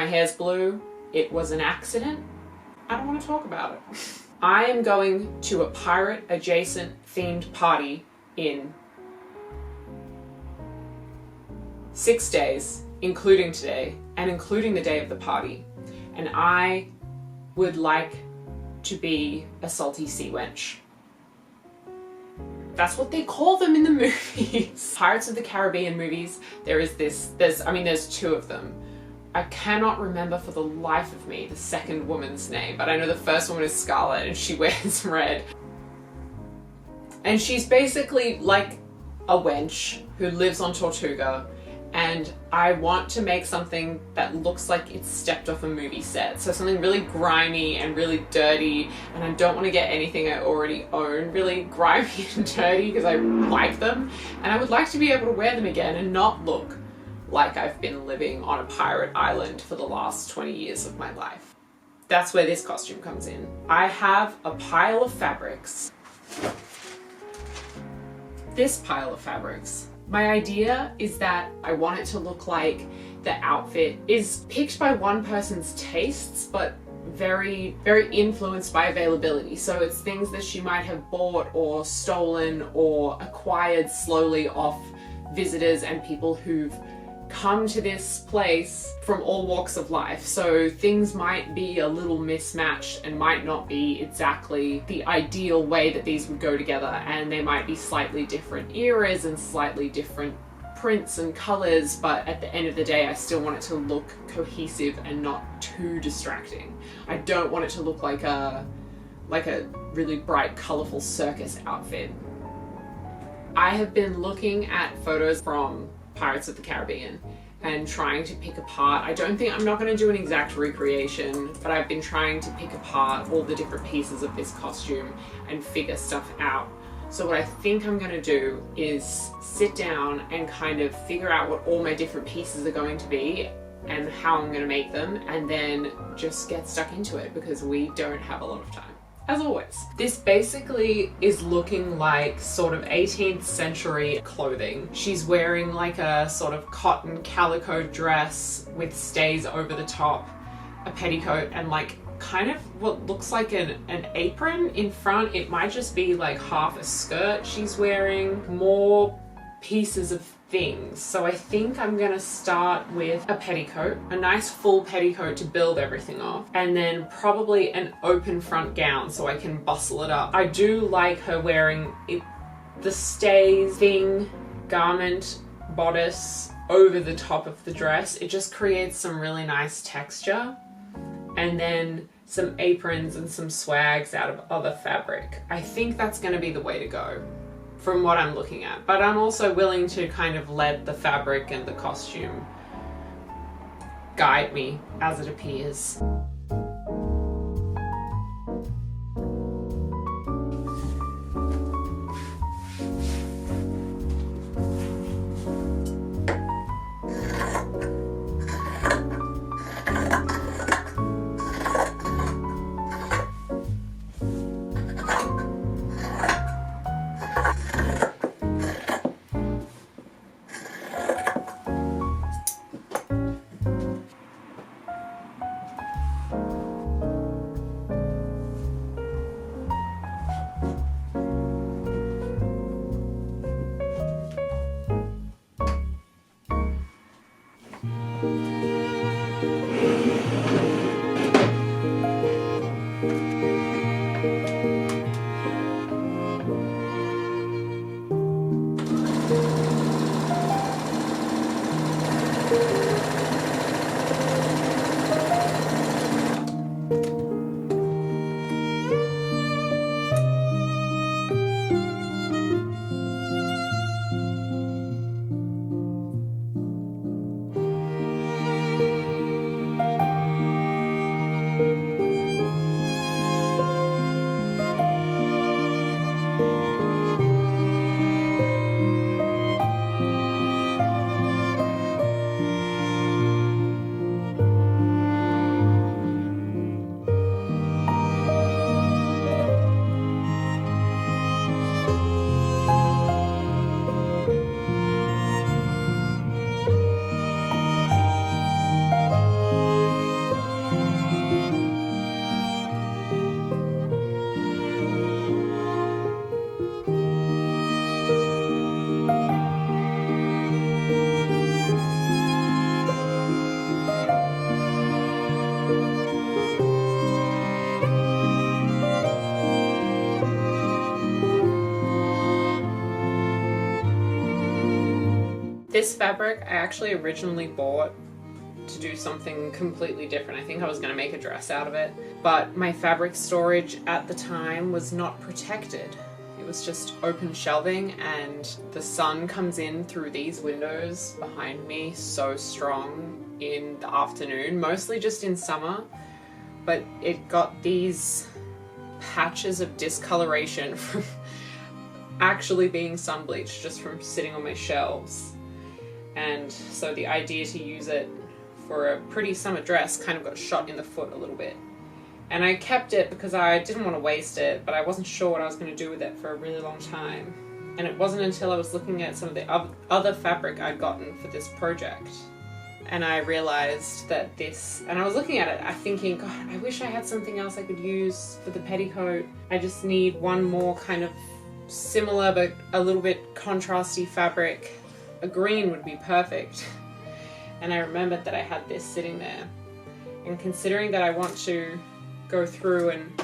hair's blue. It was an accident. I don't want to talk about it. I am going to a pirate adjacent themed party in 6 days, including today and including the day of the party. And I would like to be a salty sea wench. That's what they call them in the movies. Pirates of the Caribbean movies, there's two of them. I cannot remember for the life of me the second woman's name, but I know the first woman is Scarlet and she wears red. And she's basically like a wench who lives on Tortuga, and I want to make something that looks like it's stepped off a movie set. So something really grimy and really dirty, and I don't want to get anything I already own really grimy and dirty because I like them, and I would like to be able to wear them again and not look like I've been living on a pirate island for the last 20 years of my life. That's where this costume comes in. I have a pile of fabrics. This pile of fabrics. My idea is that I want it to look like the outfit is picked by one person's tastes, but very, very influenced by availability. So it's things that she might have bought or stolen or acquired slowly off visitors and people who've come to this place from all walks of life. So things might be a little mismatched and might not be exactly the ideal way that these would go together, and they might be slightly different eras and slightly different prints and colors, but at the end of the day I still want it to look cohesive and not too distracting. I don't want it to look like a really bright, colorful circus outfit. I have been looking at photos from Pirates of the Caribbean and trying to pick apart. I'm not going to do an exact recreation, but I've been trying to pick apart all the different pieces of this costume and figure stuff out. So what I think I'm going to do is sit down and kind of figure out what all my different pieces are going to be and how I'm going to make them, and then just get stuck into it because we don't have a lot of time. As always. This basically is looking like sort of 18th century clothing. She's wearing like a sort of cotton calico dress with stays over the top, a petticoat, and like kind of what looks like an apron in front. It might just be like half a skirt she's wearing. More pieces of things. So I think I'm gonna start with a petticoat, a nice full petticoat to build everything off, and then probably an open front gown so I can bustle it up. I do like her wearing the stays thing, garment, bodice over the top of the dress. It just creates some really nice texture. And then some aprons and some swags out of other fabric. I think that's gonna be the way to go from what I'm looking at, but I'm also willing to kind of let the fabric and the costume guide me as it appears. This fabric I actually originally bought to do something completely different. I think I was going to make a dress out of it, but my fabric storage at the time was not protected. It was just open shelving, and the sun comes in through these windows behind me so strong in the afternoon, mostly just in summer, but it got these patches of discoloration from actually being sun bleached just from sitting on my shelves. And so the idea to use it for a pretty summer dress kind of got shot in the foot a little bit. And I kept it because I didn't want to waste it, but I wasn't sure what I was going to do with it for a really long time. And it wasn't until I was looking at some of the other fabric I'd gotten for this project, and I realized that this, and I was looking at it, I'm thinking, God, I wish I had something else I could use for the petticoat. I just need one more kind of similar but a little bit contrasty fabric. A green would be perfect. And I remembered that I had this sitting there. And considering that I want to go through and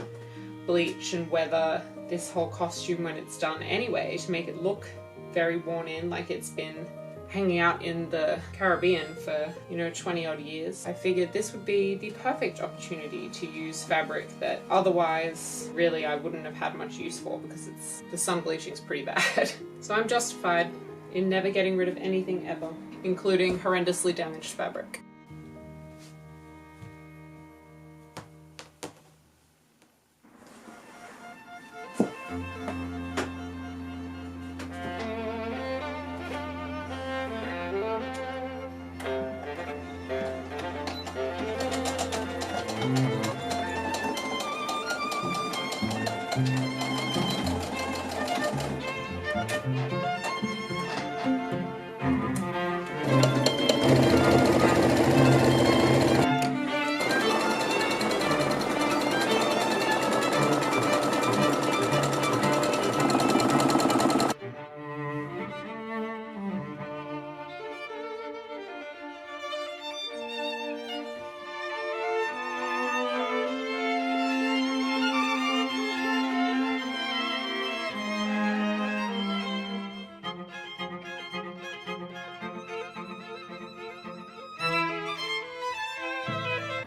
bleach and weather this whole costume when it's done anyway, to make it look very worn in, like it's been hanging out in the Caribbean for, 20 odd years, I figured this would be the perfect opportunity to use fabric that otherwise really I wouldn't have had much use for, because the sun bleaching is pretty bad. So I'm justified in never getting rid of anything ever, including horrendously damaged fabric.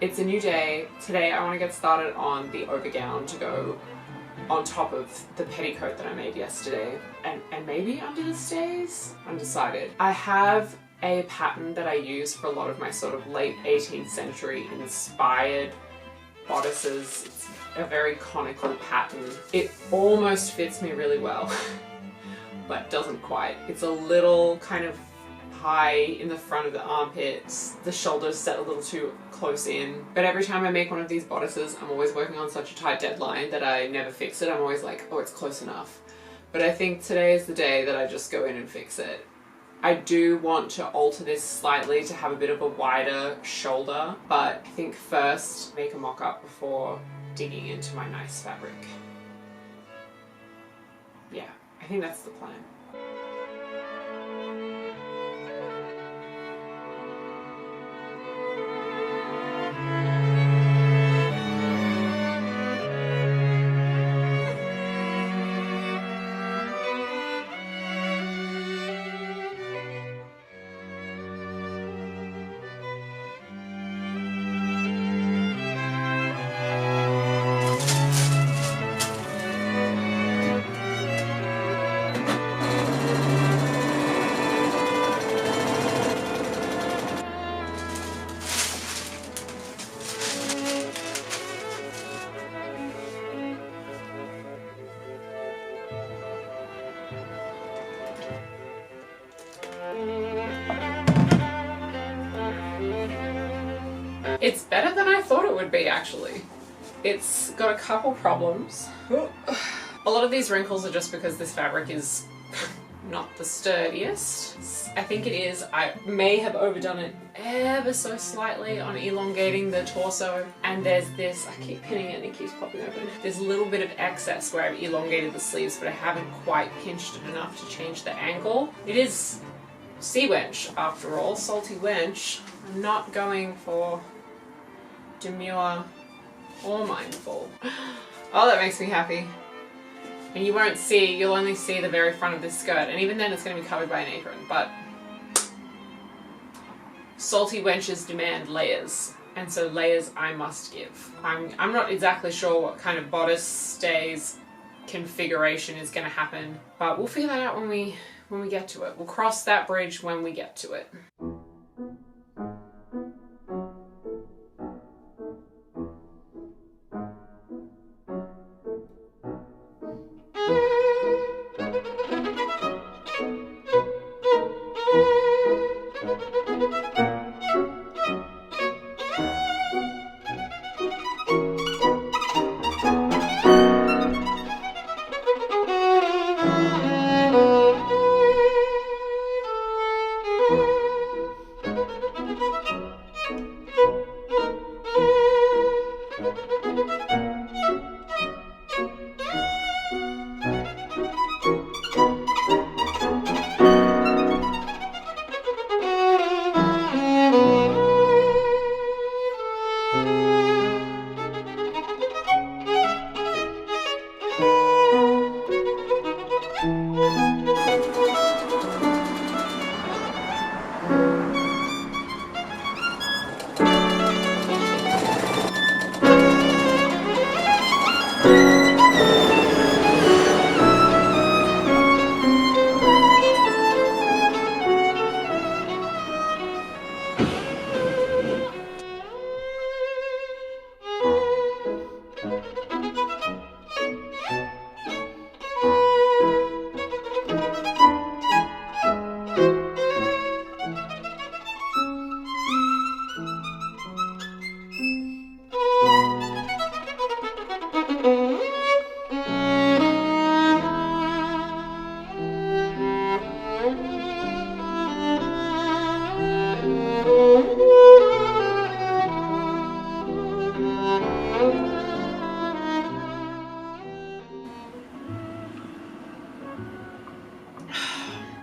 It's a new day. Today I want to get started on the overgown to go on top of the petticoat that I made yesterday, and maybe under the stays? Undecided. I have a pattern that I use for a lot of my sort of late 18th century inspired bodices. It's a very conical pattern. It almost fits me really well, but doesn't quite. It's a little kind of high in the front of the armpits. The shoulders set a little too close in. But every time I make one of these bodices, I'm always working on such a tight deadline that I never fix it. I'm always like, oh, it's close enough. But I think today is the day that I just go in and fix it. I do want to alter this slightly to have a bit of a wider shoulder, but I think first make a mock-up before digging into my nice fabric. Yeah, I think that's the plan. It's better than I thought it would be, actually. It's got a couple problems. A lot of these wrinkles are just because this fabric is not the sturdiest. I think it is. I may have overdone it ever so slightly on elongating the torso. And there's this, I keep pinning it and it keeps popping open. There's a little bit of excess where I've elongated the sleeves, but I haven't quite pinched it enough to change the angle. It is sea wench, after all, salty wench. I'm not going for demure or mindful. Oh, that makes me happy. And you won't see, you'll only see the very front of this skirt, and even then it's going to be covered by an apron, but salty wenches demand layers, and so layers I must give. I'm not exactly sure what kind of bodice stays configuration is going to happen, but we'll figure that out when we get to it. We'll cross that bridge when we get to it.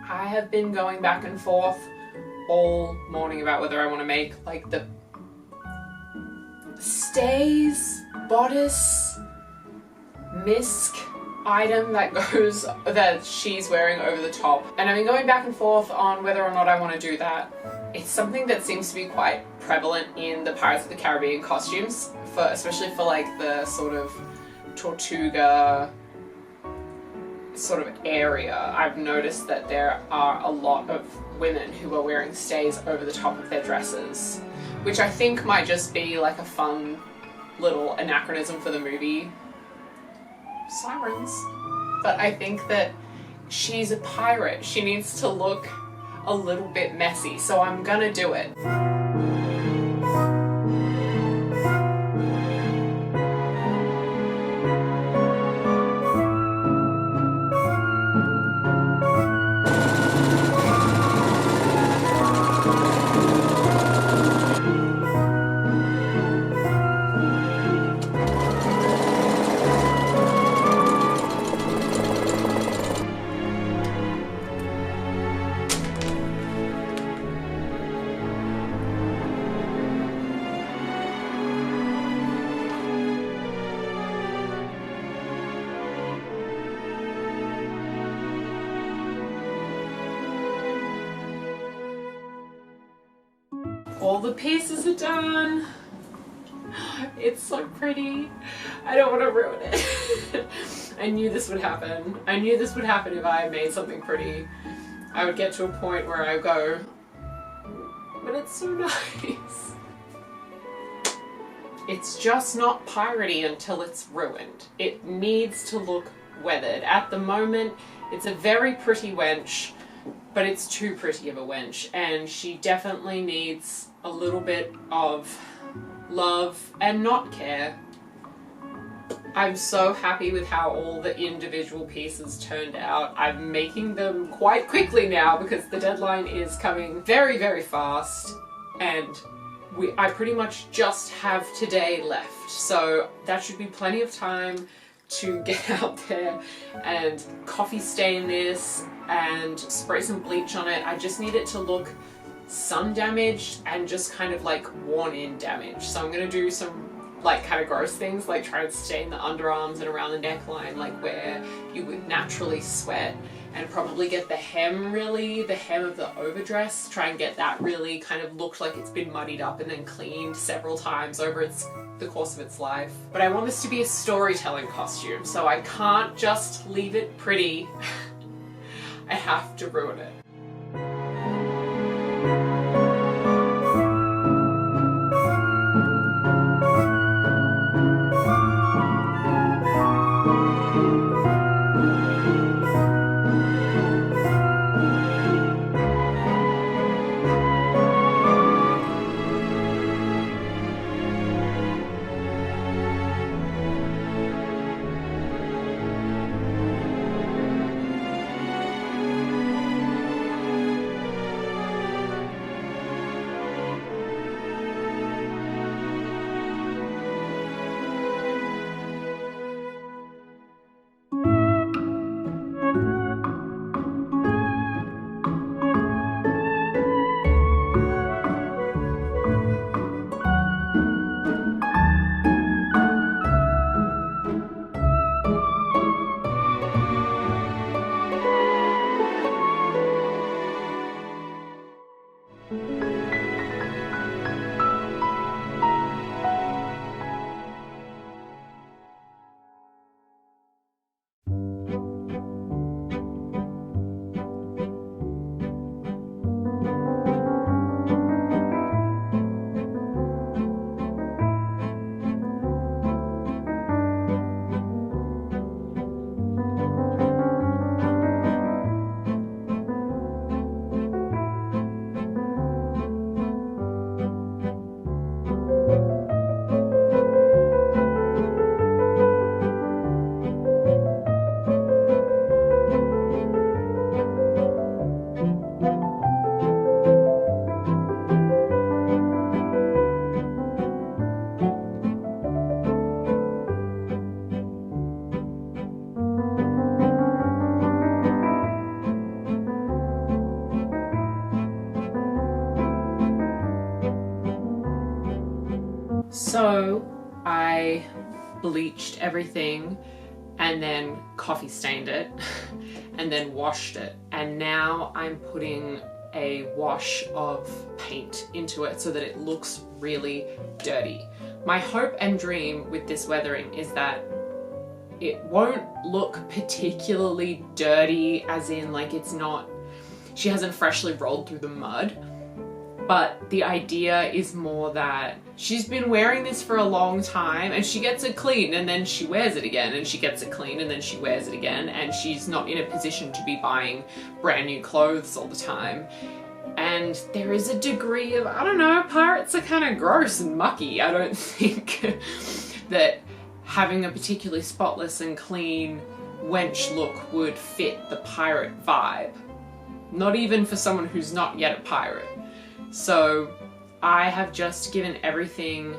I have been going back and forth all morning about whether I want to make like the stays, bodice, misc item that she's wearing over the top. And I've been going back and forth on whether or not I want to do that. It's something that seems to be quite prevalent in the Pirates of the Caribbean costumes, especially for like the sort of Tortuga sort of area. I've noticed that there are a lot of women who are wearing stays over the top of their dresses, which I think might just be like a fun little anachronism for the movie. Sirens. But I think that she's a pirate. She needs to look a little bit messy, so I'm gonna do it. All the pieces are done. It's so pretty. I don't want to ruin it. I knew this would happen. I knew this would happen if I made something pretty. I would get to a point where I go, but it's so nice. It's just not piratey until it's ruined. It needs to look weathered. At the moment, it's a very pretty wench, but it's too pretty of a wench, and she definitely needs a little bit of love and not care. I'm so happy with how all the individual pieces turned out. I'm making them quite quickly now because the deadline is coming very, very fast, and I pretty much just have today left, so that should be plenty of time to get out there and coffee stain this and spray some bleach on it. I just need it to look sun damaged and just kind of like worn in damage. So I'm gonna do some like kind of gross things, like try and stain the underarms and around the neckline, like where you would naturally sweat, and probably get the hem of the overdress, try and get that really kind of looked like it's been muddied up and then cleaned several times over the course of its life. But I want this to be a storytelling costume, so I can't just leave it pretty. I have to ruin it. So I bleached everything and then coffee stained it and then washed it, and now I'm putting a wash of paint into it so that it looks really dirty. My hope and dream with this weathering is that it won't look particularly dirty, as in like she hasn't freshly rolled through the mud, but the idea is more that she's been wearing this for a long time and she gets it clean and then she wears it again, and she gets it clean and then she wears it again, and she's not in a position to be buying brand new clothes all the time. And there is a degree of, I don't know, pirates are kind of gross and mucky. I don't think that having a particularly spotless and clean wench look would fit the pirate vibe. Not even for someone who's not yet a pirate. So I have just given everything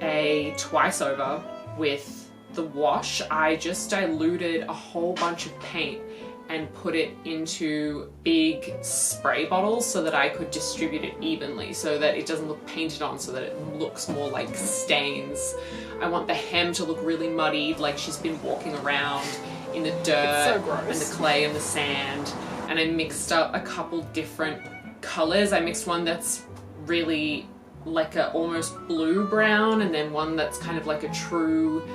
a twice over with the wash. I just diluted a whole bunch of paint and put it into big spray bottles so that I could distribute it evenly, so that it doesn't look painted on, so that it looks more like stains. I want the hem to look really muddied, like she's been walking around in the dirt and the clay and the sand. And I mixed up a couple different colors. I mixed one that's really like a almost blue brown, and then one that's kind of like a true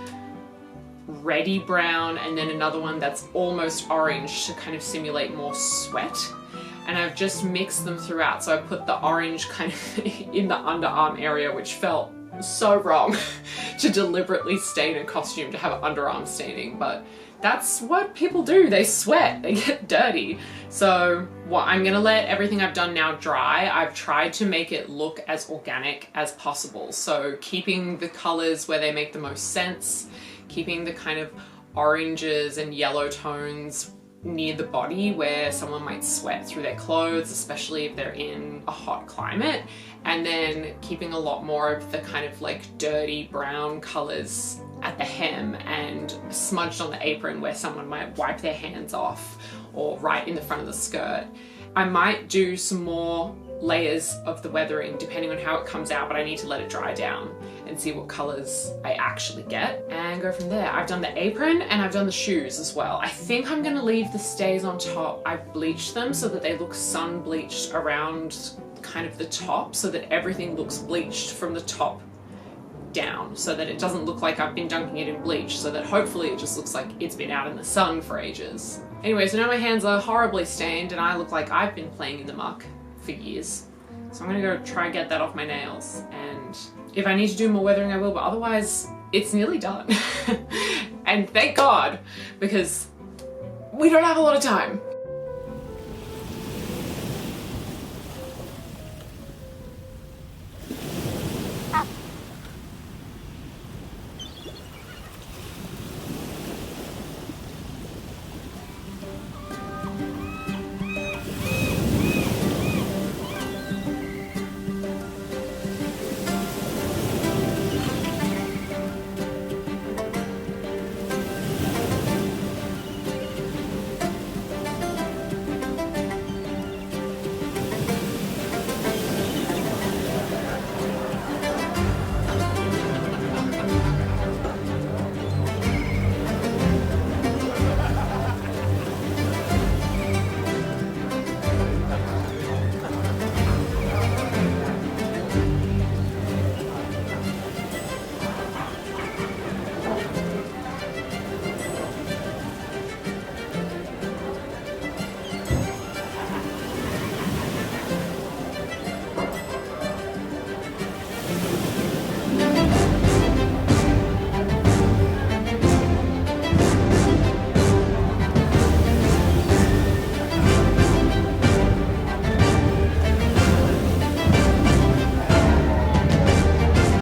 reddy brown, and then another one that's almost orange to kind of simulate more sweat. And I've just mixed them throughout. So I put the orange kind of in the underarm area, which felt so wrong to deliberately stain a costume to have underarm staining, but that's what people do. They sweat, they get dirty. So I'm gonna let everything I've done now dry. I've tried to make it look as organic as possible. So keeping the colors where they make the most sense, keeping the kind of oranges and yellow tones near the body where someone might sweat through their clothes, especially if they're in a hot climate, and then keeping a lot more of the kind of like dirty brown colors at the hem and smudged on the apron where someone might wipe their hands off, or right in the front of the skirt. I might do some more layers of the weathering depending on how it comes out, but I need to let it dry down and see what colors I actually get and go from there. I've done the apron and I've done the shoes as well. I think I'm gonna leave the stays on top. I've bleached them so that they look sun bleached around kind of the top, so that everything looks bleached from the top down, so that it doesn't look like I've been dunking it in bleach, so that hopefully it just looks like it's been out in the sun for ages. Anyway, so now my hands are horribly stained and I look like I've been playing in the muck for years. So I'm gonna go try and get that off my nails, and if I need to do more weathering I will, but otherwise it's nearly done. And thank God, because we don't have a lot of time.